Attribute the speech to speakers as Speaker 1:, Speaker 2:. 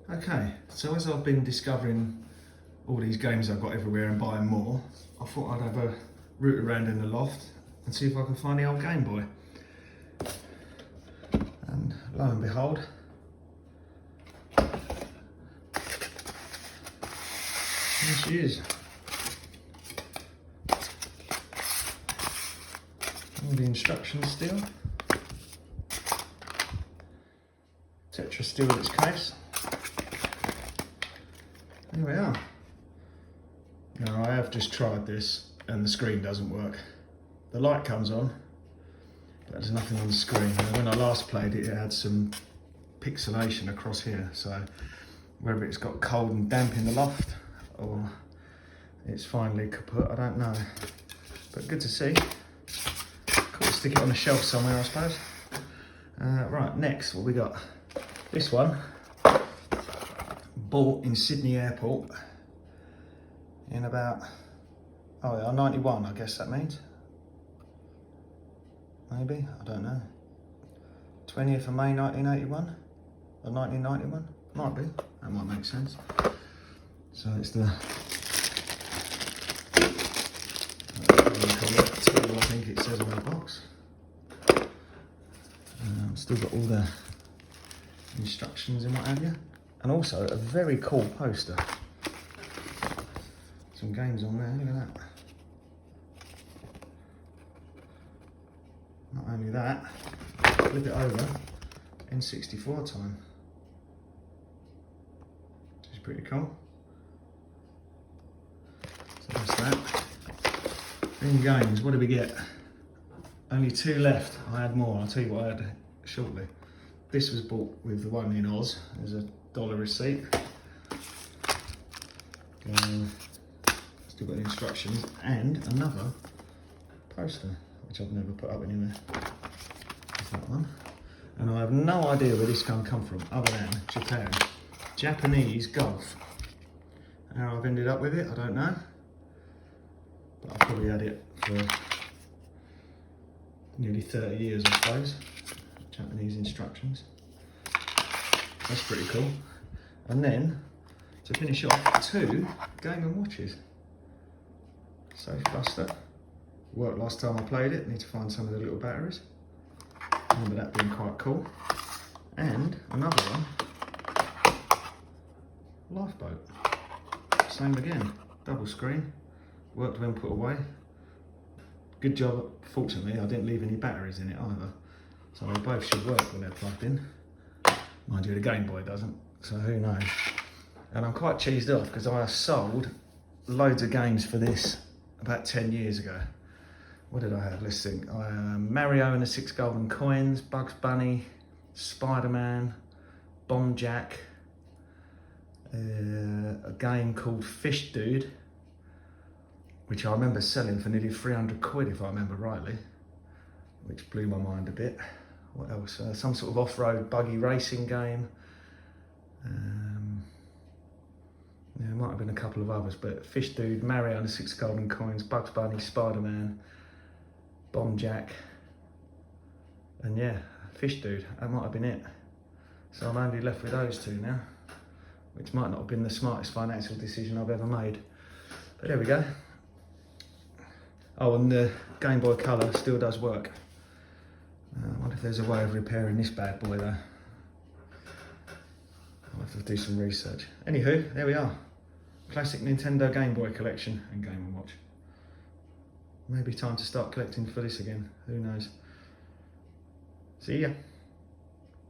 Speaker 1: Okay, so as I've been discovering all these games I've got everywhere and buying more, I thought I'd have a root around in the loft and see if I can find the old Game Boy. And lo and behold, here she is. All the instructions still. Tetra still in its case. Here we are. Now I have just tried this and the screen doesn't work. The light comes on, but there's nothing on the screen. And when I last played it, it had some pixelation across here. So whether it's got cold and damp in the loft or it's finally kaput, I don't know. But good to see. Cool, stick it on a shelf somewhere, I suppose. Right, next, what we got? This one, bought in Sydney Airport in about, 91, I guess that means. Maybe, I don't know. 20th of May 1981 or 1991, might be, that might make sense. So it's the, I think it says on the box. Still got all the instructions and what have you, and also a very cool poster. Some games on there, look at that. Not only that, flip it over, N64 time, which is pretty cool. So that's that. In games, what did we get? Only 2 left. I had more, I'll tell you what I had shortly. This was bought with the one in Oz. There's a $1 receipt. Still got the instructions and another poster, which I've never put up anywhere. There's that one. And I have no idea where this can come from, other than Japan. Japanese golf. How I've ended up with it, I don't know. But I've probably had it for nearly 30 years, I suppose. Japanese instructions. That's pretty cool. And then, to finish off, 2 Game & Watches. Safe Buster. Worked last time I played it. Need to find some of the little batteries. Remember that being quite cool. And another one. Lifeboat. Same again. Double screen. Worked when put away. Good job. Fortunately, I didn't leave any batteries in it either. So they both should work when they're plugged in. Mind you, the Game Boy doesn't, so who knows. And I'm quite cheesed off because I sold loads of games for this about 10 years ago. What did I have? Let's think. Mario and the 6 Golden Coins, Bugs Bunny, Spider-Man, Bombjack, a game called Fish Dude, which I remember selling for nearly 300 quid if I remember rightly, which blew my mind a bit. What else? Some sort of off-road buggy racing game. Yeah, there might have been a couple of others, but Fish Dude, Mario and the 6 Golden Coins, Bugs Bunny, Spider-Man, Bombjack, and yeah, Fish Dude, that might have been it. So I'm only left with those 2 now, which might not have been the smartest financial decision I've ever made. But there we go. Oh, and the Game Boy Color still does work. I wonder if there's a way of repairing this bad boy though. I'll have to do some research. Anywho, there we are. Classic Nintendo Game Boy collection and Game & Watch. Maybe time to start collecting for this again, who knows. See ya.